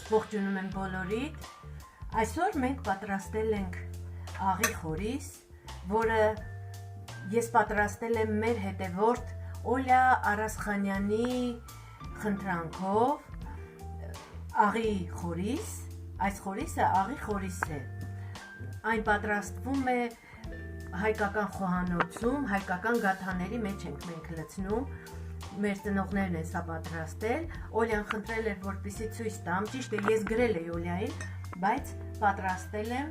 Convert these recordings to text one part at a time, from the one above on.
Ողջունում եմ բոլորիդ։ Այսօր մենք պատրաստել ենք աղի խորիզ, որը ես պատրաստել եմ մեր հետևորդ Օլյա Արասխանյանի խնդրանքով աղի խորիզ, այս խորիզը աղի խորիզ է։ Այն պատրաստվում է հայկական խոհանոցում, հայկական գաթաների մեջ ենք մենք լցնում։ Մեր ծնողներն են սա պատրաստել, Օլյան խնդրել էր, որպեսզի ցույց տամ, ճիշտ է, ես գրել էի Օլյային, բայց պատրաստել եմ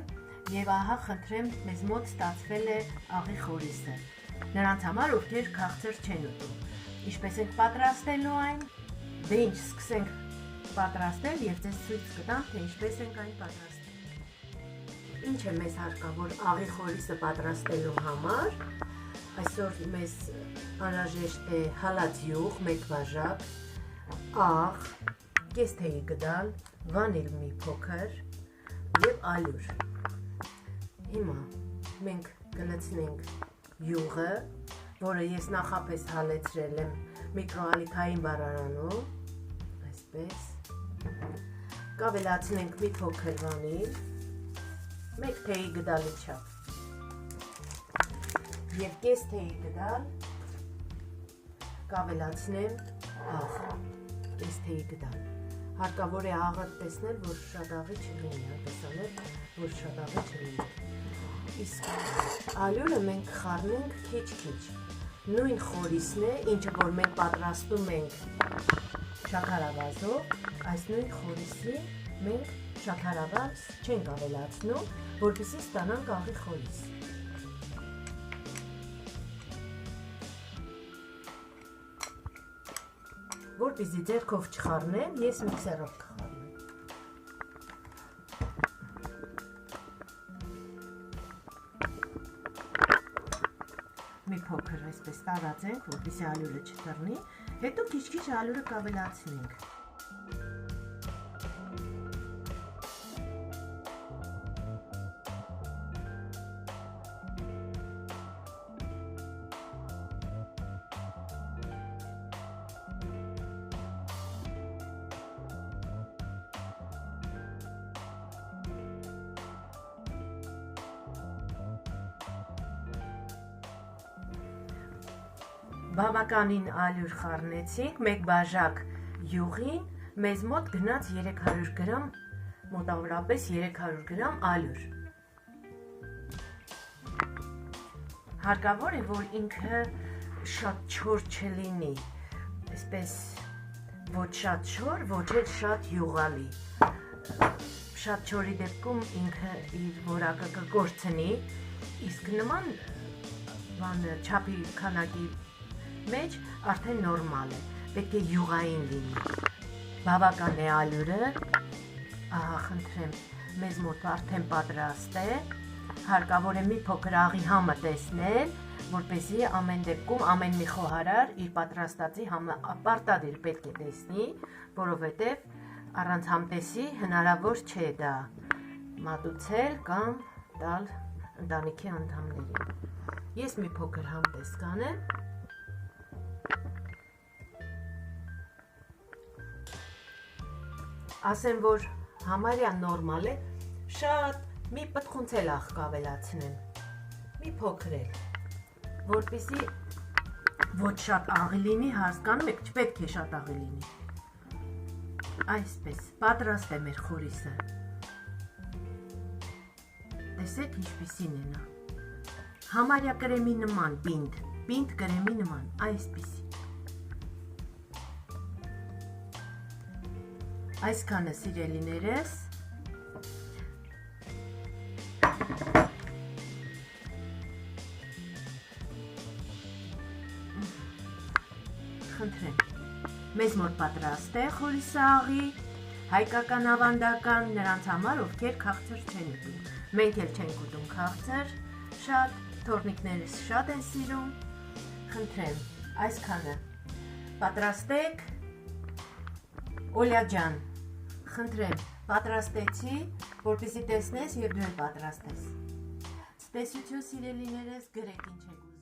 եւ ահա խնդրեմ, մեզ մոտ ստացվել է աղի խորիզը։ Նրանց համար, ովքեր քաղցր չեն ուտում։ Ինչպես ենք պատրաստելու այն, դե ինչ, սկսենք պատրաստել եւ ձեզ ցույց կտամ, թե ինչպես ենք այն պատրաստել։ Ինչ է մեզ հարկավոր աղի խորիզը պատրաստելու համար։ Այսօր մեզ անհրաժեշտ է հալած յուղ, 1 բաժակ, աղ, կես թեյի գդալ, վանիլ մի փոքր եւ ալյուր։ Հիմա մենք կլցնենք յուղը, որը ես նախապես հալեցրել եմ միկրոալիքային բառարանում, այսպես։ Կավելացնենք մի փոքր վանիլ, 1 թեյի գդալի չափ։ Եվ կես թեյի գդալ կավելացնեմ աղ, կես թեյի գդալ։ Հարկավոր է աղը տեսնել, որ շատ աղի չլինի, տեսանել, որ շատ աղի չլինի։ Իսկ ալյուրը մենք խառնենք քիչ-քիչ։ Նույն խորիզն է, ինչը որ մենք պատրաստում ենք շաքարավազով, այս նույն խորիզի մենք շաքարավազ չենք ավելացնում, որպեսզի ստանանք աղի խորիզ։ Որպեսզի ձեռքով չխառնեմ, ես միքսերով կխառնեմ։ Մի փոքր այսպես տարածենք, որպեսզի ալյուրը չթռնի, հետո քիչ-քիչ ալյուրը կավելացնենք։ Բավականին ալյուր խառնեցինք, 1 բաժակ յուղին, մեզ մոտ գնաց 300 գրամ, մոտավորապես 300 գրամ ալյուր։ Հարկավոր է, որ ինքը շատ չոր չլինի, այսպես ոչ շատ չոր, ոչ էլ շատ յուղալի։ Շատ չորի դեպքում ինքը իր որակը կկորցնի, իսկ նման չափի քանակի մեջ արդեն նորմալ է, պետք է յուղային լինի։ Բավական է ալյուրը, ահա խնդրեմ, մեզ մոտ արդեն պատրաստ է, հարկավոր է մի փոքր աղի համը տեսնել, որպեսզի ամեն դեպքում ամեն մի խոհարար իր պատրաստածի համը պարտադիր պետք է տեսնի, որովհետև առանց համտեսի հնարավոր չէ դա մատուցել կամ տալ ընտանիքի անդամներին։ Ես մի փոքր համտես կանեմ։ Ասեմ, որ համարյա նորմալ է, շատ մի պտխունցել աղ կավելացնեմ, մի փոքր էլ, որպեսզի ոչ շատ աղի լինի, հասկանում եք, չպետք է շատ աղի լինի։ Այսպես, պատրաստ է մեր խորիզը։ Տեսեք ինչպիսին է նա։ Համարյա կրեմի նման, պինդ կրեմի նման, այսպիսի։ Այսքանը սիրելիներս, խնդրեմ, մեզ մոտ պատրաստ է խորիզը աղի, հայկական ավանդական, նրանց համար, ովքեր քաղցր չեն ուտում, մենք էլ չենք ուտում քաղցր, շատ, թորնիկներս շատ են սիրում, խնդրեմ, այսքանը պատրաստեք, Օլյա ջան, խնդրեմ, պատրաստեցի, որպեսզի տեսնես և դու էլ պատրաստես։ Ցտեսություն սիրելիներս, գրեք ինչ եք ուզում։